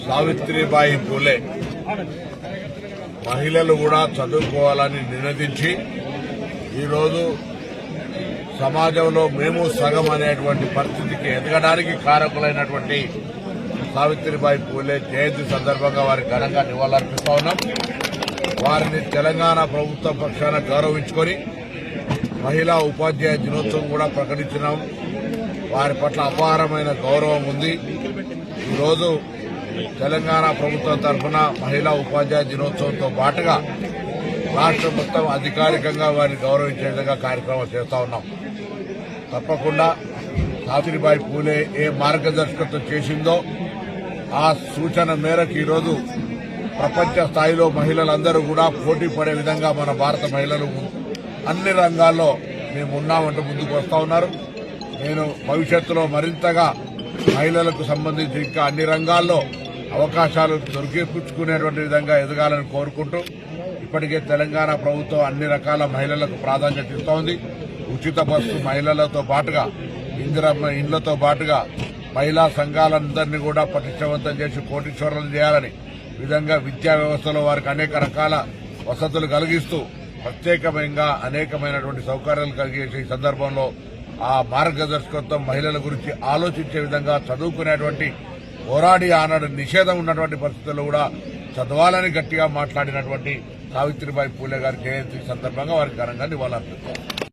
సావిత్రిబాయి పూలే మహిళలు కూడా చదువుకోవాలని నినదించి ఈరోజు సమాజంలో మేము సగం అనేటువంటి పరిస్థితికి ఎదగడానికి కారకులైనటువంటి సావిత్రిబాయి పూలే జయంతి సందర్భంగా వారికి ఘనంగా నివాళులర్పిస్తా ఉన్నాం. వారిని తెలంగాణ ప్రభుత్వ పక్షాన గౌరవించుకొని మహిళా ఉపాధ్యాయ దినోత్సవం కూడా ప్రకటించినాం. వారి పట్ల అపారమైన గౌరవం ఉంది. ఈరోజు తెలంగాణ ప్రభుత్వం తరఫున మహిళా ఉపాధ్యాయ దినోత్సవంతో పాటుగా రాష్ట్రం మొత్తం అధికారికంగా వారిని గౌరవించే విధంగా కార్యక్రమాలు చేస్తా ఉన్నాం. తప్పకుండా సావిత్రిబాయి పూలే ఏ మార్గదర్శకత్వం చేసిందో ఆ సూచన మేరకు ఈరోజు ప్రపంచ స్థాయిలో మహిళలందరూ కూడా పోటీ పడే విధంగా మన భారత మహిళలు అన్ని రంగాల్లో మేము ఉన్నామంటూ ముందుకు వస్తా ఉన్నారు. నేను భవిష్యత్తులో మరింతగా మహిళలకు సంబంధించి ఇంకా అన్ని రంగాల్లో అవకాశాలు దొరికిపుచ్చుకునేటువంటి విధంగా ఎదగాలని కోరుకుంటూ ఇప్పటికే తెలంగాణ ప్రభుత్వం అన్ని రకాల మహిళలకు ప్రాధాన్యత ఇస్తోంది. ఉచిత బస్సు మహిళలతో పాటుగా ఇందిరమ్మ ఇండ్లతో పాటుగా మహిళా సంఘాలందరినీ కూడా పటిష్టవంతం చేసి కోటీశ్వరులను చేయాలని విధంగా విద్యా వ్యవస్థలో వారికి అనేక రకాల వసతులు కలిగిస్తూ ప్రత్యేకంగా అనేకమైనటువంటి సౌకర్యాలు కలిగేసే ఈ సందర్భంలో ఆ మార్గదర్శకత్వం మహిళల గురించి ఆలోచించే విధంగా చదువుకునేటువంటి పోరాడి ఆనాడు నిషేధం ఉన్నటువంటి పరిస్థితుల్లో కూడా చదవాలని గట్టిగా మాట్లాడినటువంటి సావిత్రిబాయి పూలే గారి జయంతి సందర్భంగా వారికి ఘనంగా నివాళులర్పిస్తారు.